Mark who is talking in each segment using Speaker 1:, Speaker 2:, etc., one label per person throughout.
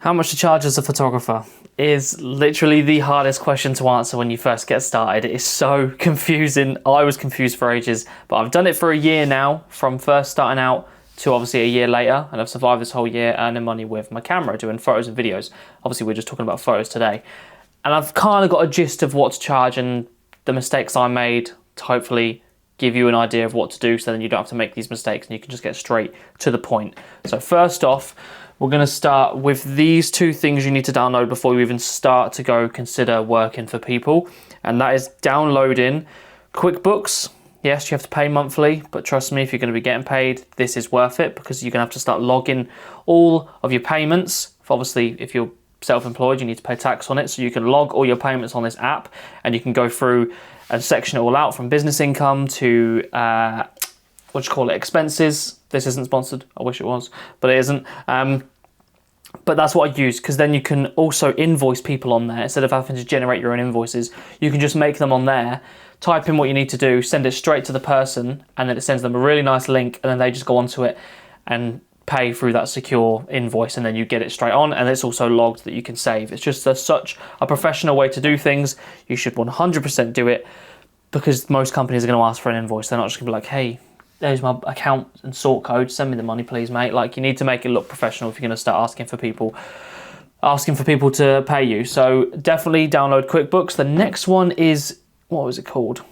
Speaker 1: How much to charge as a photographer is literally the hardest question to answer when you first get started. It is so confusing. I was confused for ages, but I've done it for a year now, from first starting out to obviously a year later, and I've survived this whole year earning money with my camera, doing photos and videos. Obviously, we're just talking about photos today. And I've kind of got a gist of what to charge and the mistakes I made to hopefully give you an idea of what to do, so then you don't have to make these mistakes and you can just get straight to the point. So first off, we're going to start with these two things you need to download before you even start to go consider working for people. And that is downloading QuickBooks. Yes, you have to pay monthly, but trust me, if you're going to be getting paid, this is worth it, because you're going to have to start logging all of your payments. Obviously, if you're self-employed, you need to pay tax on it. So you can log all your payments on this app, and you can go through and section it all out, from business income to expenses. This isn't sponsored. I wish it was, but it isn't. But that's what I use, because then you can also invoice people on there. Instead of having to generate your own invoices, you can just make them on there, type in what you need to do, send it straight to the person, and then it sends them a really nice link, and then they just go onto it and pay through that secure invoice, and then you get it straight on, and it's also logged that you can save. It's just such a professional way to do things. You should 100% do it, because most companies are going to ask for an invoice. They're not just going to be like, hey, there's my account and sort code, send me the money please, mate. Like, you need to make it look professional if you're going to start asking for people to pay you. So definitely download QuickBooks. The next one is, what was it called?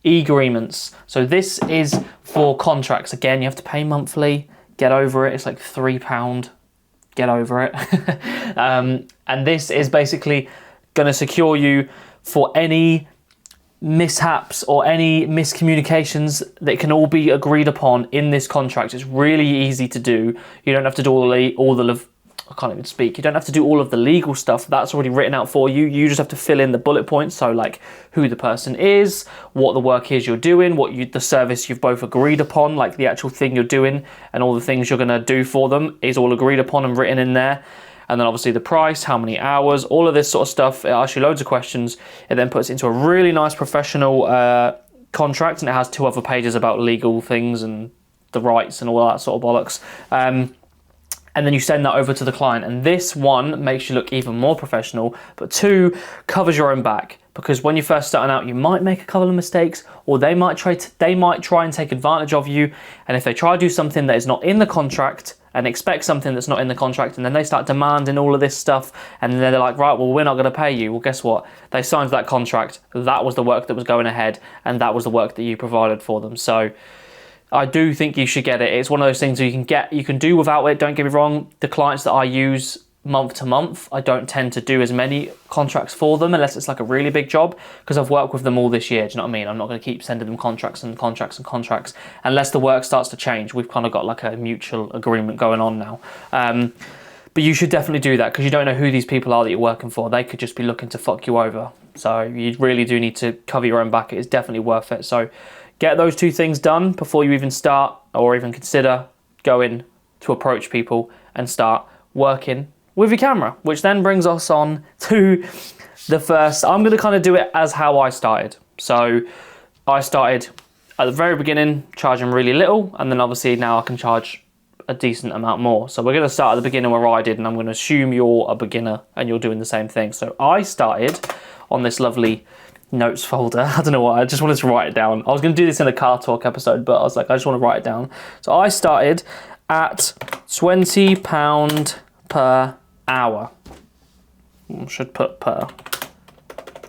Speaker 1: E-agreements. So this is for contracts. Again, you have to pay monthly. Get over it. It's like £3. Get over it. And this is basically going to secure you for any mishaps or any miscommunications that can all be agreed upon in this contract. It's really easy to do. You don't have to do I can't even speak. You don't have to do all of the legal stuff. That's already written out for you. You just have to fill in the bullet points. So like who the person is, what the work is you're doing, the service you've both agreed upon, like the actual thing you're doing, and all the things you're going to do for them is all agreed upon and written in there. And then obviously the price, how many hours, all of this sort of stuff. It asks you loads of questions. It then puts it into a really nice professional contract, and it has 2 other pages about legal things and the rights and all that sort of bollocks. And then you send that over to the client. And this one makes you look even more professional, but 2, covers your own back. Because when you're first starting out, you might make a couple of mistakes, or they might try and take advantage of you. And if they try to do something that is not in the contract and expect something that's not in the contract, and then they start demanding all of this stuff, and then they're like, right, well, we're not going to pay you. Well, guess what? They signed that contract. That was the work that was going ahead, and that was the work that you provided for them. So I do think you should get it. It's one of those things that you can do without it. Don't get me wrong. The clients that I use month to month, I don't tend to do as many contracts for them unless it's like a really big job, because I've worked with them all this year. Do you know what I mean? I'm not going to keep sending them contracts and contracts and contracts unless the work starts to change. We've kind of got like a mutual agreement going on now. But you should definitely do that, because you don't know who these people are that you're working for. They could just be looking to fuck you over. So you really do need to cover your own back. It is definitely worth it. So get those 2 things done before you even start or even consider going to approach people and start working with your camera, which then brings us on to the first. I'm going to kind of do it as how I started. So I started at the very beginning charging really little, and then obviously now I can charge a decent amount more. So we're going to start at the beginning where I did, and I'm going to assume you're a beginner and you're doing the same thing. So I started on this lovely notes folder. I don't know why, I just wanted to write it down. I was going to do this in a car talk episode, but I was like, I just want to write it down. So I started at £20 per hour. I should put per.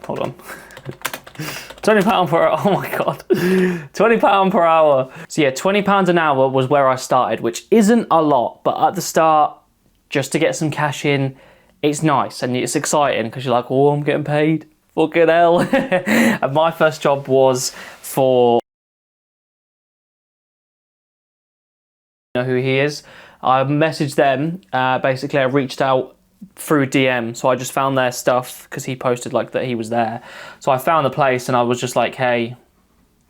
Speaker 1: Hold on. £20 per hour. Oh my god. £20 per hour. So yeah, £20 an hour was where I started, which isn't a lot, but at the start, just to get some cash in, it's nice and it's exciting, because you're like, oh, I'm getting paid. Fucking hell. And my first job was for, you know who he is. I messaged them, basically I reached out through DM, so I just found their stuff, because he posted like that he was there. So I found the place and I was just like, hey,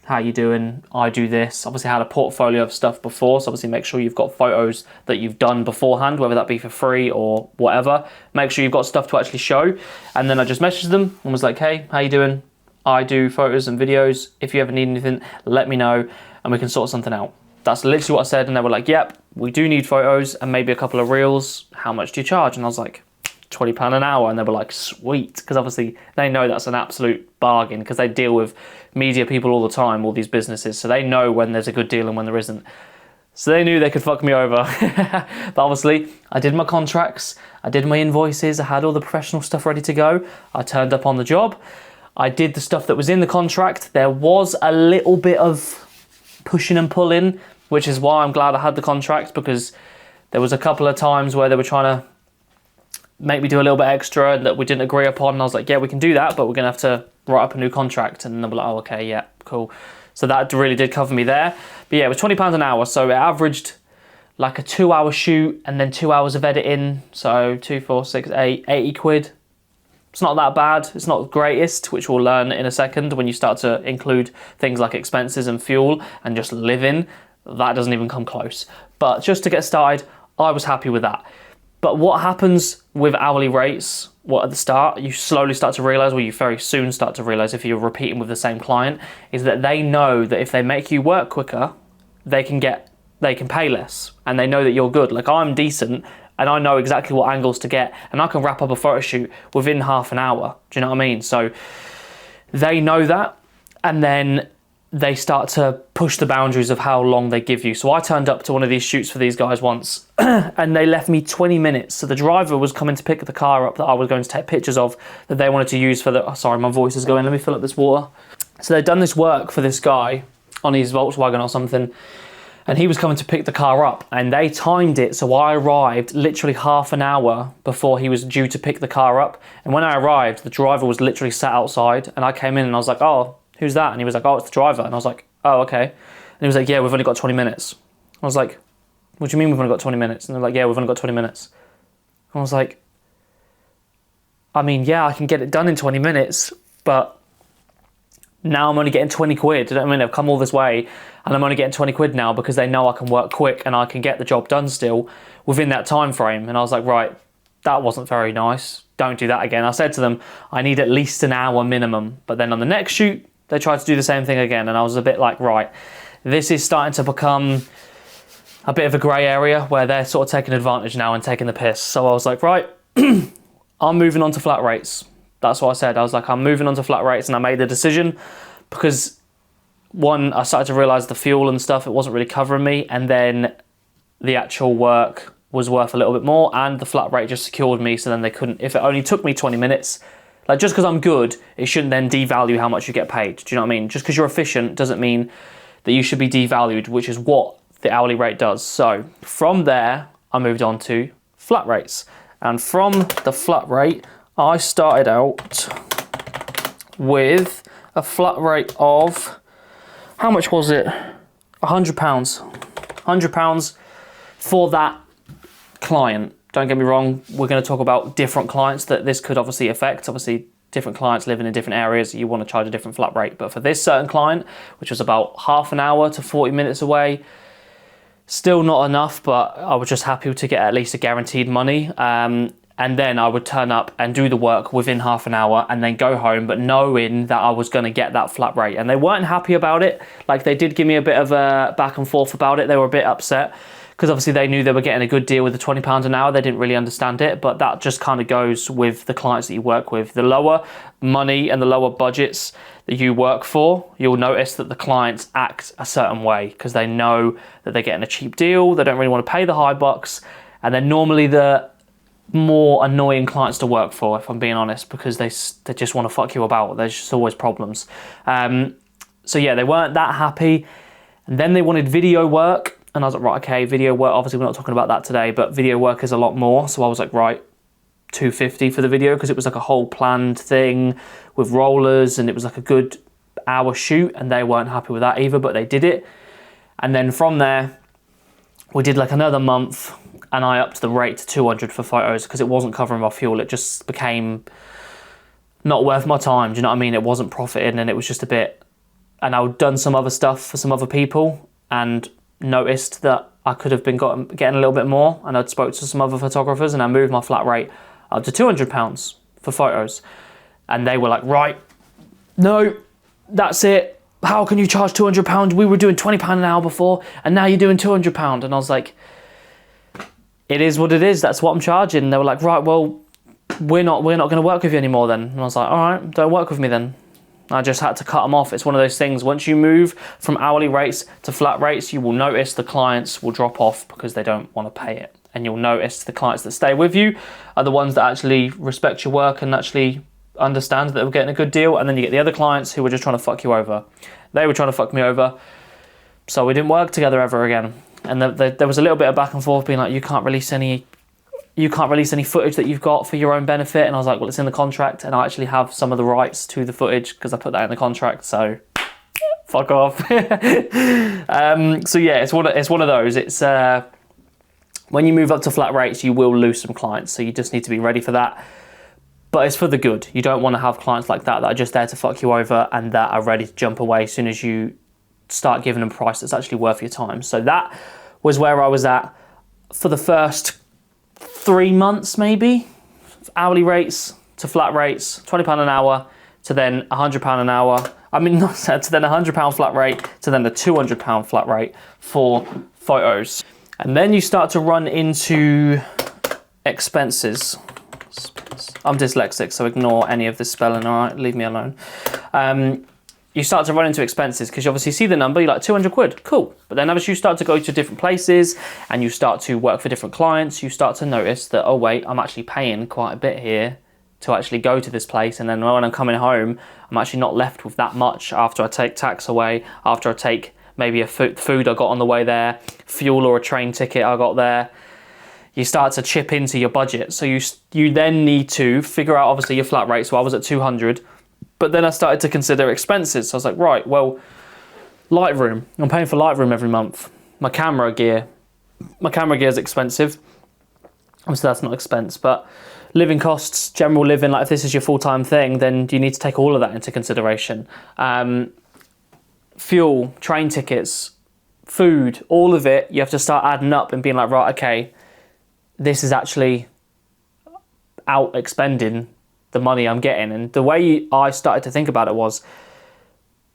Speaker 1: how you doing? I do this. Obviously I had a portfolio of stuff before, so obviously make sure you've got photos that you've done beforehand, whether that be for free or whatever. Make sure you've got stuff to actually show. And then I just messaged them and was like, hey, how you doing? I do photos and videos. If you ever need anything, let me know and we can sort something out. That's literally what I said. And they were like, yep, we do need photos and maybe a couple of reels. How much do you charge? And I was like, £20 an hour. And they were like, sweet. Because obviously they know that's an absolute bargain, because they deal with media people all the time, all these businesses. So they know when there's a good deal and when there isn't. So they knew they could fuck me over. But obviously I did my contracts, I did my invoices, I had all the professional stuff ready to go. I turned up on the job. I did the stuff that was in the contract. There was a little bit of pushing and pulling, which is why I'm glad I had the contract, because there was a couple of times where they were trying to make me do a little bit extra and that we didn't agree upon. And I was like, yeah, we can do that, but we're going to have to write up a new contract. And they were like, oh, okay, yeah, cool. So that really did cover me there. But yeah, it was £20 an hour. So it averaged like a 2-hour shoot and then 2 hours of editing. So 2, 4, 6, 8, 80 quid. It's not that bad. It's not the greatest, which we'll learn in a second when you start to include things like expenses and fuel and just living. That doesn't even come close. But just to get started, I was happy with that. But what happens with hourly rates, at the start, you slowly start to realise, well, you very soon start to realise if you're repeating with the same client, is that they know that if they make you work quicker, they can pay less, and they know that you're good. Like, I'm decent, and I know exactly what angles to get, and I can wrap up a photo shoot within half an hour. Do you know what I mean? So they know that, and then they start to push the boundaries of how long they give you. So I turned up to one of these shoots for these guys once and they left me 20 minutes. So the driver was coming to pick the car up that I was going to take pictures of, that they wanted to use for the, oh, sorry, my voice is going, let me fill up this water. So they'd done this work for this guy on his Volkswagen or something, and he was coming to pick the car up, and they timed it so I arrived literally half an hour before he was due to pick the car up. And when I arrived, the driver was literally sat outside, and I came in and I was like, oh, who's that? And he was like, oh, it's the driver. And I was like, oh, okay. And he was like, yeah, we've only got 20 minutes. I was like, what do you mean we've only got 20 minutes? And they're like, yeah, we've only got 20 minutes. And I was like, I mean, yeah, I can get it done in 20 minutes, but now I'm only getting 20 quid. I mean, I've come all this way and I'm only getting 20 quid now because they know I can work quick and I can get the job done still within that time frame. And I was like, right, that wasn't very nice. Don't do that again. I said to them, I need at least an hour minimum. But then on the next shoot, they tried to do the same thing again. And I was a bit like, right, this is starting to become a bit of a grey area where they're sort of taking advantage now and taking the piss. So I was like, right, I'm moving on to flat rates. That's what I said. I was like, I'm moving on to flat rates, and I made the decision because, one, I started to realise the fuel and stuff, it wasn't really covering me, and then the actual work was worth a little bit more, and the flat rate just secured me, so then they couldn't, if it only took me 20 minutes, like just because I'm good, it shouldn't then devalue how much you get paid. Do you know what I mean? Just because you're efficient doesn't mean that you should be devalued, which is what the hourly rate does. So from there, I moved on to flat rates. And from the flat rate, I started out with a flat rate of, how much was it? £100. £100 for that client. Don't get me wrong, we're going to talk about different clients that this could obviously affect. Obviously, different clients living in different areas, you want to charge a different flat rate. But for this certain client, which was about half an hour to 40 minutes away, still not enough, but I was just happy to get at least a guaranteed money. And then I would turn up and do the work within half an hour and then go home, but knowing that I was going to get that flat rate. And they weren't happy about it. Like, they did give me a bit of a back and forth about it. They were a bit upset because obviously they knew they were getting a good deal with the £20 an hour. They didn't really understand it, but that just kind of goes with the clients that you work with. The lower money and the lower budgets that you work for, you'll notice that the clients act a certain way because they know that they're getting a cheap deal. They don't really want to pay the high bucks. And they're normally the more annoying clients to work for, if I'm being honest, because they just want to fuck you about. There's just always problems. So yeah, they weren't that happy. And then they wanted video work. And I was like, right, okay, video work, obviously we're not talking about that today, but video work is a lot more. So I was like, right, $250 for the video, because it was like a whole planned thing with rollers, and it was like a good hour shoot, and they weren't happy with that either, but they did it. And then from there, we did like another month, and I upped the rate to 200 for photos because it wasn't covering my fuel. It just became not worth my time. Do you know what I mean? It wasn't profiting, and it was just a bit, and I'd done some other stuff for some other people and noticed that I could have been getting a little bit more, and I'd spoke to some other photographers and I moved my flat rate up to £200 for photos. And they were like, right, no, that's it. how can you charge £200? We were doing £20 an hour before, and now you're doing £200. And I was like, it is what it is. That's what I'm charging. And they were like, right, well, we're not going to work with you anymore then. And I was like, all right, don't work with me then. I just had to cut them off. It's one of those things. Once you move from hourly rates to flat rates, you will notice the clients will drop off because they don't want to pay it. And you'll notice the clients that stay with you are the ones that actually respect your work and actually understand that they're getting a good deal. And then you get the other clients who were just trying to fuck you over. They were trying to fuck me over. So we didn't work together ever again. And there was a little bit of back and forth being like, you can't release any footage that you've got for your own benefit. And I was like, well, it's in the contract, and I actually have some of the rights to the footage because I put that in the contract. So fuck off. So yeah, it's one of those. It's when you move up to flat rates, you will lose some clients. So you just need to be ready for that. But it's for the good. You don't want to have clients like that are just there to fuck you over and that are ready to jump away as soon as you start giving them a price that's actually worth your time. So that was where I was at for the first 3 months, maybe. Hourly rates to flat rates, £20 an hour to then £100 an hour. I mean, not to then £100 flat rate to then the £200 flat rate for photos. And then you start to run into expenses. I'm dyslexic, so ignore any of this spelling, all right? Leave me alone. You start to run into expenses because you obviously see the number, you're like 200 quid, cool. But then as you start to go to different places and you start to work for different clients, you start to notice that, oh wait, I'm actually paying quite a bit here to actually go to this place. And then when I'm coming home, I'm actually not left with that much after I take tax away, after I take maybe a food I got on the way there, fuel or a train ticket I got there. You start to chip into your budget. So you then need to figure out obviously your flat rate. So I was at 200. But then I started to consider expenses. So I was like, right, well, Lightroom. I'm paying for Lightroom every month. My camera gear is expensive. Obviously that's not expense, but living costs, general living, like if this is your full-time thing, then you need to take all of that into consideration. Fuel, train tickets, food, all of it, you have to start adding up and being like, right, okay, this is actually out expending the money I'm getting. And the way I started to think about it was,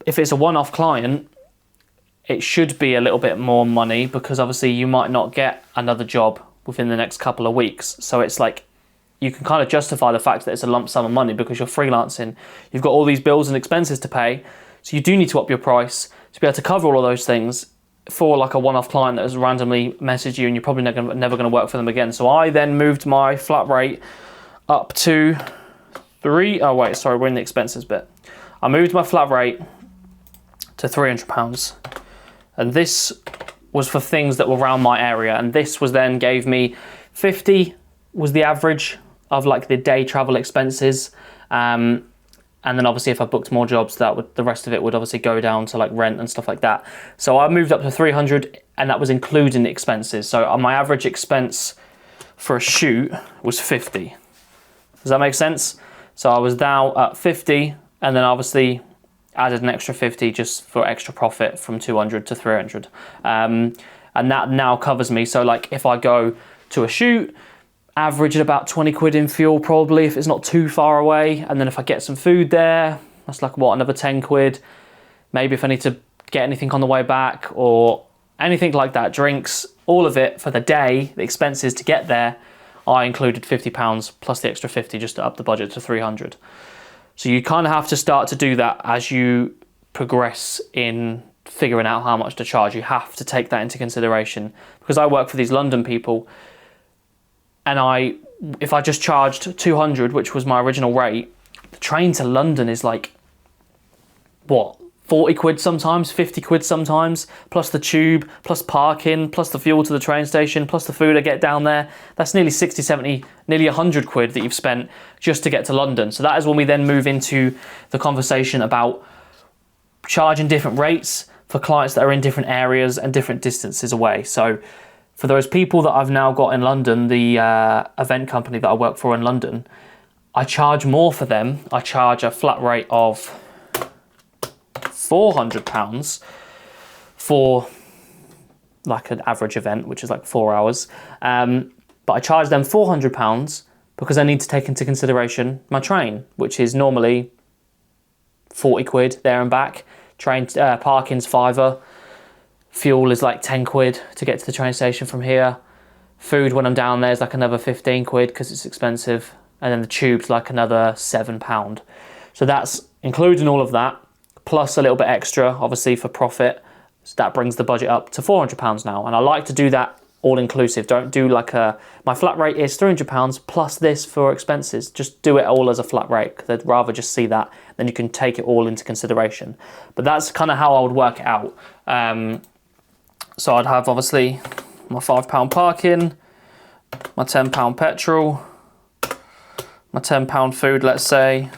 Speaker 1: if it's a one-off client, it should be a little bit more money because obviously you might not get another job within the next couple of weeks. So it's like, you can kind of justify the fact that it's a lump sum of money because you're freelancing. You've got all these bills and expenses to pay. So you do need to up your price to be able to cover all of those things for like a one-off client that has randomly messaged you and you're probably never going to work for them again. So I then moved my flat rate up to we're in the expenses bit. I moved my flat rate to £300. And this was for things that were around my area. And this was then gave me 50 was the average of like the day travel expenses. And then obviously if I booked more jobs, the rest of it would obviously go down to like rent and stuff like that. So I moved up to 300 and that was including the expenses. So my average expense for a shoot was 50. Does that make sense? So I was now at 50 and then obviously added an extra 50 just for extra profit from 200 to 300. And that now covers me. So like if I go to a shoot, average at about 20 quid in fuel probably if it's not too far away. And then if I get some food there, that's like what, another 10 quid. Maybe if I need to get anything on the way back or anything like that, drinks, all of it for the day, the expenses to get there, I included £50 plus the extra 50 just to up the budget to 300. So you kind of have to start to do that as you progress in figuring out how much to charge. You have to take that into consideration because I work for these London people and if I just charged 200, which was my original rate, the train to London is like, what? 40 quid sometimes, 50 quid sometimes, plus the tube, plus parking, plus the fuel to the train station, plus the food I get down there. That's nearly 60, 70, nearly 100 quid that you've spent just to get to London. So that is when we then move into the conversation about charging different rates for clients that are in different areas and different distances away. So for those people that I've now got in London, the event company that I work for in London, I charge more for them. I charge a flat rate of £400 for like an average event, which is like 4 hours. But I charge them £400 because I need to take into consideration my train, which is normally 40 quid there and back. Train parking's £5. Fuel is like 10 quid to get to the train station from here. Food when I'm down there is like another 15 quid because it's expensive. And then the tube's like another £7. So that's including all of that, plus a little bit extra, obviously for profit. So that brings the budget up to £400 now. And I like to do that all inclusive. Don't do like my flat rate is £300 plus this for expenses. Just do it all as a flat rate, because I'd rather just see that. Then you can take it all into consideration. But that's kind of how I would work it out. So I'd have obviously my £5 parking, my £10 petrol, my £10 food, let's say,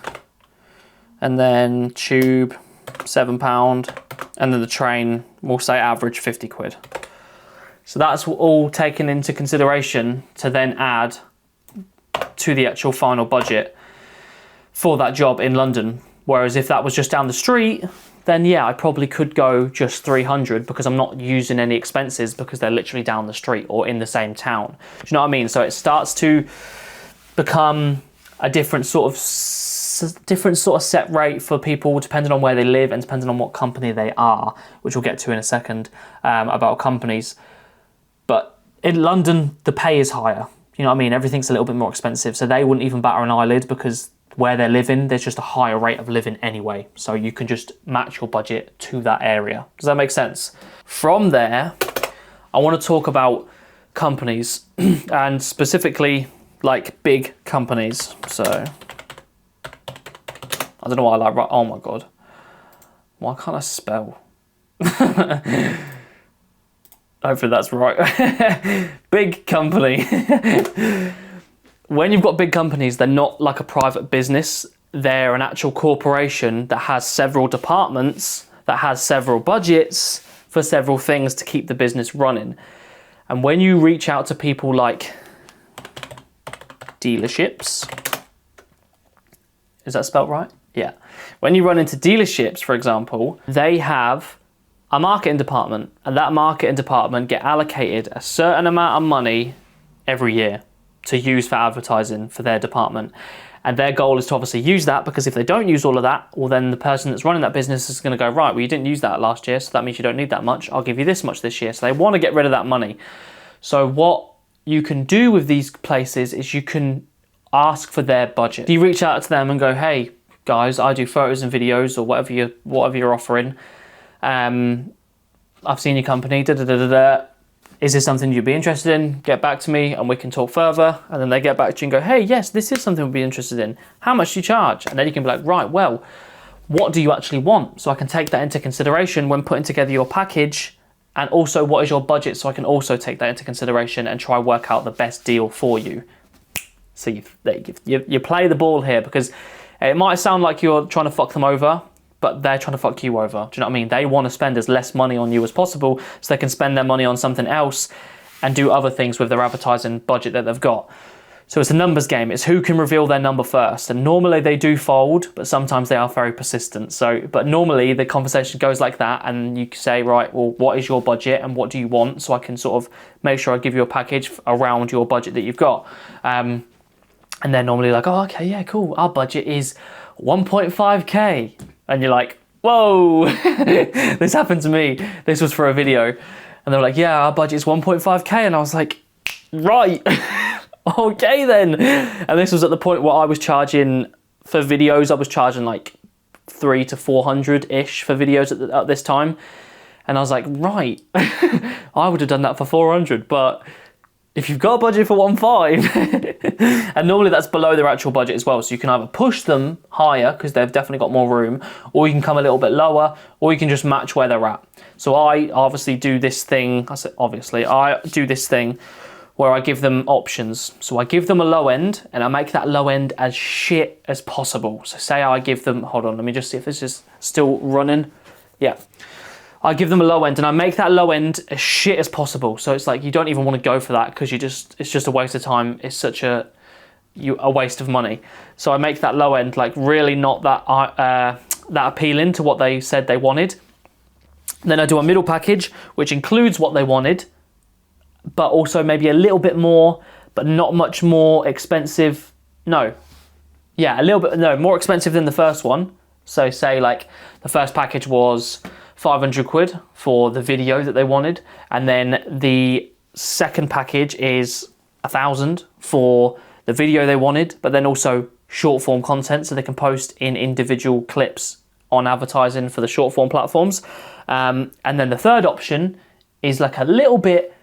Speaker 1: and then tube, £7, and then the train, we'll say average 50 quid. So that's all taken into consideration to then add to the actual final budget for that job in London. Whereas if that was just down the street, then yeah, I probably could go just 300 because I'm not using any expenses because they're literally down the street or in the same town. Do you know what I mean? So it starts to become a different sort of set rate for people depending on where they live and depending on what company they are, which we'll get to in a second about companies. But in London, the pay is higher. You know what I mean? Everything's a little bit more expensive. So they wouldn't even batter an eyelid because where they're living, there's just a higher rate of living anyway. So you can just match your budget to that area. Does that make sense? From there, I want to talk about companies and specifically like big companies. So I don't know why I like, oh my God. Why can't I spell? Hopefully that's right. Big company. When you've got big companies, they're not like a private business. They're an actual corporation that has several departments, that has several budgets for several things to keep the business running. And when you reach out to people like dealerships, is that spelled right? Yeah. When you run into dealerships, for example, they have a marketing department, and that marketing department get allocated a certain amount of money every year to use for advertising for their department. And their goal is to obviously use that, because if they don't use all of that, well then the person that's running that business is going to go, right, well you didn't use that last year, so that means you don't need that much. I'll give you this much this year. So they want to get rid of that money. So what you can do with these places is you can ask for their budget. You reach out to them and go, hey guys, I do photos and videos or whatever you're offering. I've seen your company, Is this something you'd be interested in? Get back to me and we can talk further. And then they get back to you and go, hey, yes, this is something we'd be interested in. How much do you charge? And then you can be like, right, well, what do you actually want? So I can take that into consideration when putting together your package. And also, what is your budget? So I can also take that into consideration and try work out the best deal for you. So you play the ball here, because it might sound like you're trying to fuck them over, but they're trying to fuck you over. Do you know what I mean? They want to spend as less money on you as possible so they can spend their money on something else and do other things with their advertising budget that they've got. So it's a numbers game. It's who can reveal their number first. And normally they do fold, but sometimes they are very persistent. But normally the conversation goes like that, and you say, right, well, what is your budget and what do you want? So I can sort of make sure I give you a package around your budget that you've got. And they're normally like, oh, okay, yeah, cool. Our budget is 1.5K. And you're like, whoa, this happened to me. This was for a video. And they're like, yeah, our budget is 1.5K. And I was like, right, okay then. And this was at the point where I was charging for videos. I was charging like 300 to 400-ish for videos at this time. And I was like, right, I would have done that for 400, but if you've got a budget for 1.5, and normally that's below their actual budget as well, so you can either push them higher because they've definitely got more room, or you can come a little bit lower, or you can just match where they're at. So I obviously do this thing, I do this thing where I give them options. So I give them a low end, and I make that low end as shit as possible. So say I give them, hold on, let me just see if this is still running. Yeah. I give them a low end, and I make that low end as shit as possible. So it's like you don't even want to go for that because it's just a waste of time. It's such a waste of money. So I make that low end like really not that appealing to what they said they wanted. Then I do a middle package which includes what they wanted, but also maybe a little bit more, but not much more expensive. No, yeah, a little bit more expensive than the first one. So say like the first package was 500 quid for the video that they wanted, and then the second package is 1,000 for the video they wanted, but then also short form content so they can post in individual clips on advertising for the short form platforms. And then the third option is like a little bit,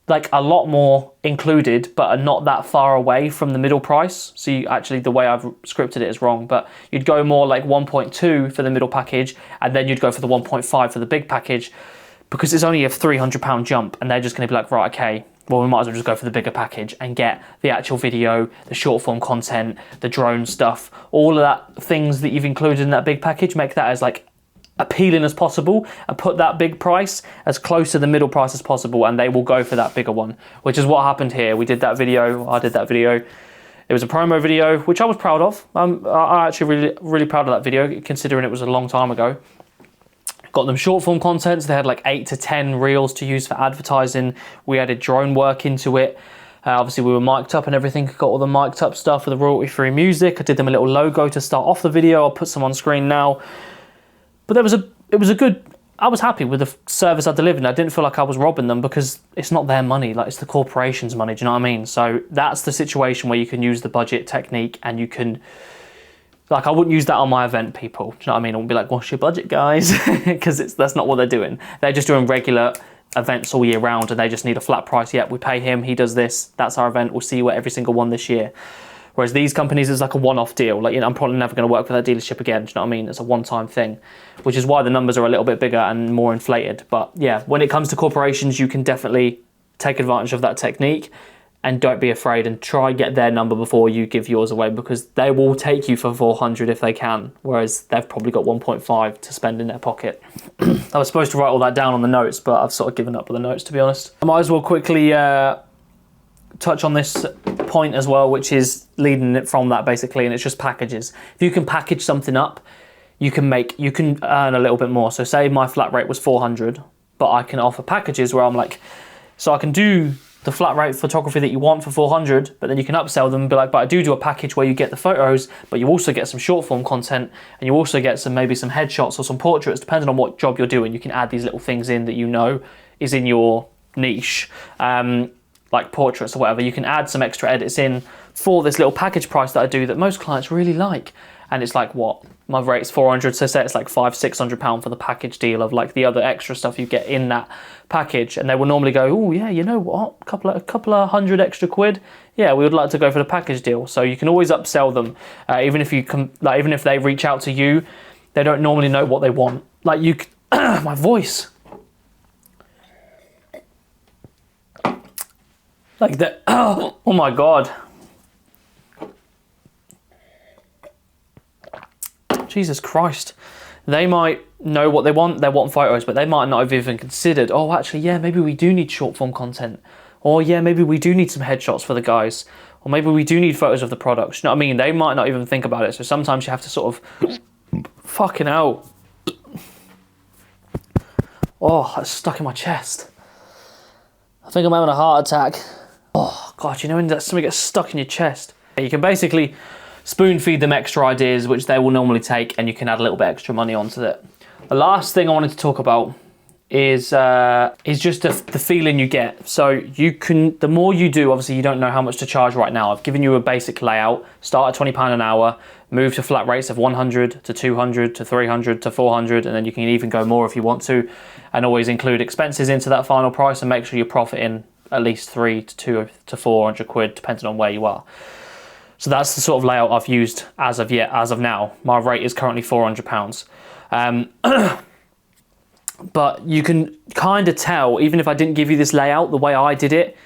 Speaker 1: like a lot more included, but are not that far away from the middle price. So you actually, the way I've scripted it is wrong, but you'd go more like 1.2 for the middle package, and then you'd go for the 1.5 for the big package, because it's only a £300 jump, and they're just gonna be like, right, okay, well, we might as well just go for the bigger package and get the actual video, the short form content, the drone stuff, all of that things that you've included in that big package, make that as like appealing as possible, and put that big price as close to the middle price as possible, and they will go for that bigger one, which is what happened here. We did that video, I did that video. It was a promo video, which I was proud of. I'm actually really proud of that video, considering it was a long time ago. Got them short form content, so they had like 8 to 10 reels to use for advertising. We added drone work into it. Obviously we were mic'd up and everything, got all the mic'd up stuff with the royalty free music. I did them a little logo to start off the video. I'll put some on screen now. But it was a good, I was happy with the service I delivered. I didn't feel like I was robbing them, because it's not their money, like it's the corporation's money, do you know what I mean? So that's the situation where you can use the budget technique, and you can, like, I wouldn't use that on my event, people. Do you know what I mean? I wouldn't be like, what's your budget, guys? Because that's not what they're doing. They're just doing regular events all year round, and they just need a flat price. Yep, we pay him, he does this, that's our event, we'll see you at every single one this year. Whereas these companies, it's like a one-off deal. Like, you know, I'm probably never going to work for that dealership again. Do you know what I mean? It's a one-time thing, which is why the numbers are a little bit bigger and more inflated. But yeah, when it comes to corporations, you can definitely take advantage of that technique, and don't be afraid, and try get their number before you give yours away, because they will take you for 400 if they can, whereas they've probably got 1.5 to spend in their pocket. I was supposed to write all that down on the notes, but I've sort of given up with the notes, to be honest. I might as well quickly touch on this point as well, which is leading it from that basically, and it's just packages. If you can package something up, you can earn a little bit more. So say my flat rate was 400, but I can offer packages where I'm like, so I can do the flat rate photography that you want for 400, but then you can upsell them and be like, but I do a package where you get the photos, but you also get some short form content, and you also get maybe some headshots or some portraits, depending on what job you're doing. You can add these little things in that you know is in your niche. Like portraits or whatever, you can add some extra edits in for this little package price that I do that most clients really like. And it's like, what? My rate's 400, so say it's like £500-600 for the package deal of like the other extra stuff you get in that package. And they will normally go, oh yeah, you know what? A couple of hundred extra quid. Yeah, we would like to go for the package deal. So you can always upsell them, even if even if they reach out to you, they don't normally know what they want. Like you, my voice. Like that, oh my God. Jesus Christ. They might know what they want photos, but they might not have even considered, oh, actually, yeah, maybe we do need short form content. Or yeah, maybe we do need some headshots for the guys. Or maybe we do need photos of the products. You know what I mean? They might not even think about it. So sometimes you have to sort of, fucking hell. Oh, that's stuck in my chest. I think I'm having a heart attack. Oh God, you know when something gets stuck in your chest? You can basically spoon feed them extra ideas, which they will normally take, and you can add a little bit extra money onto it. The last thing I wanted to talk about is just the feeling you get. So you can, the more you do, obviously you don't know how much to charge right now. I've given you a basic layout, start at £20 an hour, move to flat rates of 100 to 200 to 300 to 400, and then you can even go more if you want to, and always include expenses into that final price, and make sure you're profiting at least 300 to 400 quid, depending on where you are. So that's the sort of layout I've used as of now. My rate is currently £400. But you can kind of tell, even if I didn't give you this layout, the way I did it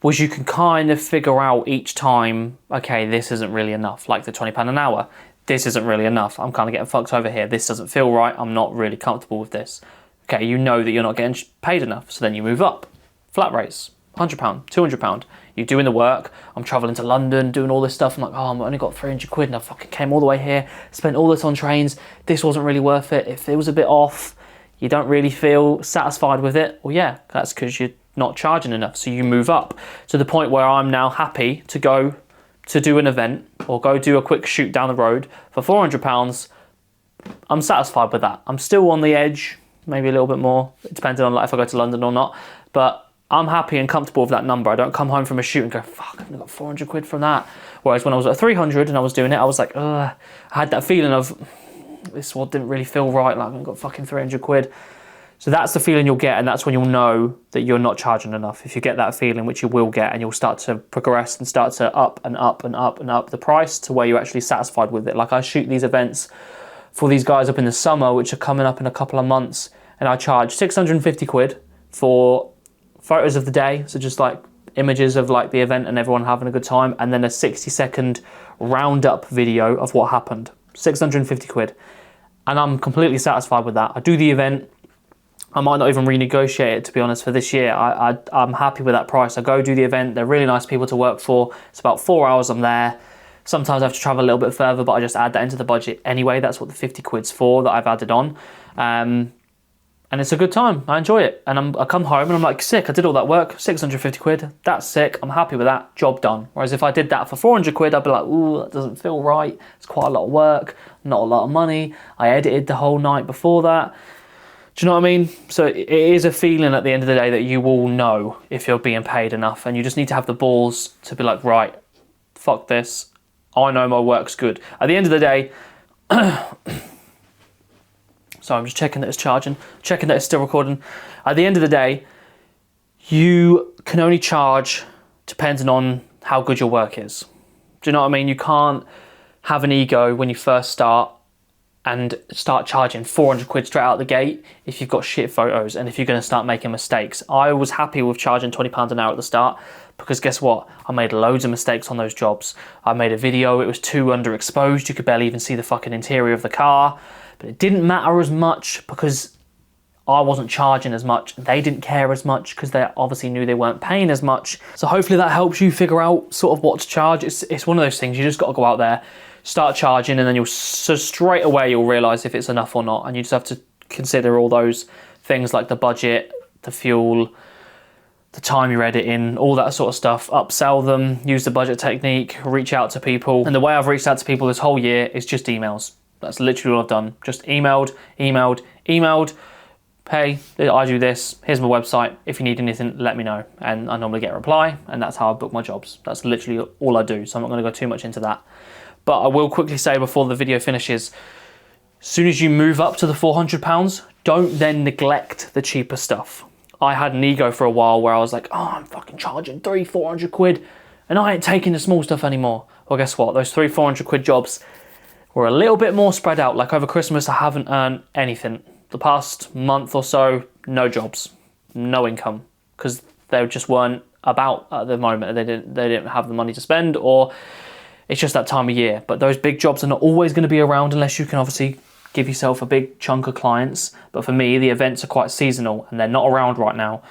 Speaker 1: was you can kind of figure out each time, okay, this isn't really enough, like the £20 an hour. This isn't really enough. I'm kind of getting fucked over here. This doesn't feel right. I'm not really comfortable with this. Okay, you know that you're not getting paid enough, so then you move up. Flat rates, £100, £200. You're doing the work. I'm traveling to London, doing all this stuff. I'm like, oh, I've only got 300 quid and I fucking came all the way here, spent all this on trains. This wasn't really worth it. If it was a bit off, you don't really feel satisfied with it. Well, yeah, that's because you're not charging enough. So you move up to the point where I'm now happy to go to do an event or go do a quick shoot down the road for £400 I'm satisfied with that. I'm still on the edge, maybe a little bit more, depending on like if I go to London or not, but I'm happy and comfortable with that number. I don't come home from a shoot and go, fuck, I've got 400 quid from that. Whereas when I was at 300 and I was doing it, I was like, ugh, I had that feeling of, this one didn't really feel right, like I've got fucking 300 quid. So that's the feeling you'll get, and that's when you'll know that you're not charging enough. If you get that feeling, which you will get, and you'll start to progress and start to up and up and up and up the price to where you're actually satisfied with it. Like I shoot these events for these guys up in the summer, which are coming up in a couple of months, and I charge 650 quid for photos of the day. So just like images of like the event and everyone having a good time, and then a 60-second roundup video of what happened. 650 quid. And I'm completely satisfied with that. I do the event. I might not even renegotiate it, to be honest, for this year. I'm happy with that price. I go do the event. They're really nice people to work for. It's about 4 hours I'm there. Sometimes I have to travel a little bit further, but I just add that into the budget anyway. That's what the 50 quid's for that I've added on. And it's a good time. I enjoy it. And I come home and I'm like, sick, I did all that work, 650 quid. That's sick. I'm happy with that. Job done. Whereas if I did that for 400 quid, I'd be like, ooh, that doesn't feel right. It's quite a lot of work, not a lot of money. I edited the whole night before that. Do you know what I mean? So it is a feeling at the end of the day that you will know if you're being paid enough, and you just need to have the balls to be like, right, fuck this. I know my work's good. At the end of the day, so I'm just checking that it's charging, checking that it's still recording. At the end of the day, you can only charge depending on how good your work is. Do you know what I mean? You can't have an ego when you first start and start charging 400 quid straight out the gate if you've got shit photos and if you're going to start making mistakes. I was happy with charging £20 an hour at the start because guess what? I made loads of mistakes on those jobs. I made a video, it was too underexposed, you could barely even see the fucking interior of the car, but it didn't matter as much because I wasn't charging as much. They didn't care as much because they obviously knew they weren't paying as much. So hopefully that helps you figure out sort of what to charge. It's one of those things, you just got to go out there, start charging, and then you'll straight away you'll realize if it's enough or not, and you just have to consider all those things like the budget, the fuel, the time you're editing, all that sort of stuff. Upsell them, use the budget technique, reach out to people. And the way I've reached out to people this whole year is just emails. That's literally all I've done. Just emailed. Hey, I do this, here's my website, if you need anything, let me know. And I normally get a reply, and that's how I book my jobs. That's literally all I do, so I'm not gonna go too much into that. But I will quickly say before the video finishes, as soon as you move up to the £400, don't then neglect the cheaper stuff. I had an ego for a while where I was like, oh, I'm fucking charging 300-400 quid and I ain't taking the small stuff anymore. Well, guess what? Those 300-400 quid jobs were a little bit more spread out. Like over Christmas, I haven't earned anything. The past month or so, no jobs, no income, because they just weren't about at the moment. They didn't have the money to spend, or it's just that time of year. But those big jobs are not always going to be around unless you can obviously give yourself a big chunk of clients. But for me, the events are quite seasonal and they're not around right now.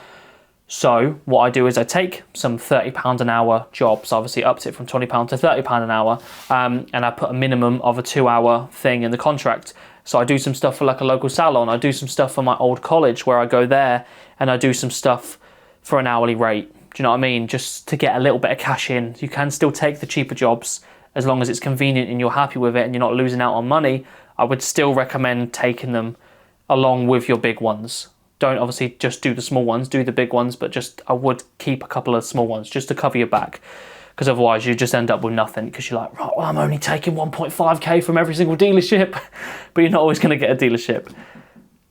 Speaker 1: So what I do is I take some £30 an hour jobs, obviously upped it from £20 to £30 an hour, and I put a minimum of a 2-hour thing in the contract. So I do some stuff for like a local salon, I do some stuff for my old college where I go there, and I do some stuff for an hourly rate. Do you know what I mean? Just to get a little bit of cash in. You can still take the cheaper jobs as long as it's convenient and you're happy with it and you're not losing out on money. I would still recommend taking them along with your big ones. Don't obviously just do the small ones, do the big ones, but just I would keep a couple of small ones just to cover your back, because otherwise you just end up with nothing because you're like, right, well, I'm only taking 1.5k from every single dealership, but you're not always going to get a dealership.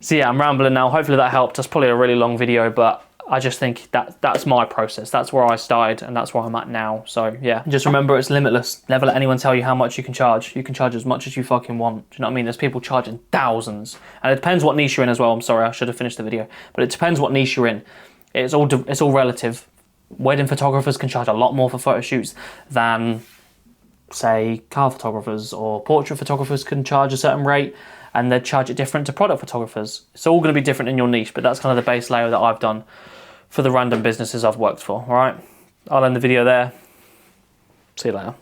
Speaker 1: So yeah, I'm rambling now. Hopefully that helped. That's probably a really long video, but I just think that's my process. That's where I started and that's where I'm at now. So yeah, just remember it's limitless. Never let anyone tell you how much you can charge. You can charge as much as you fucking want. Do you know what I mean? There's people charging thousands, and it depends what niche you're in as well. I'm sorry, I should have finished the video, but it depends what niche you're in. It's all relative. Wedding photographers can charge a lot more for photo shoots than, say, car photographers, or portrait photographers can charge a certain rate and they'd charge it different to product photographers. It's all going to be different in your niche, but that's kind of the base layer that I've done for the random businesses I've worked for. All right, I'll end the video there. See you later.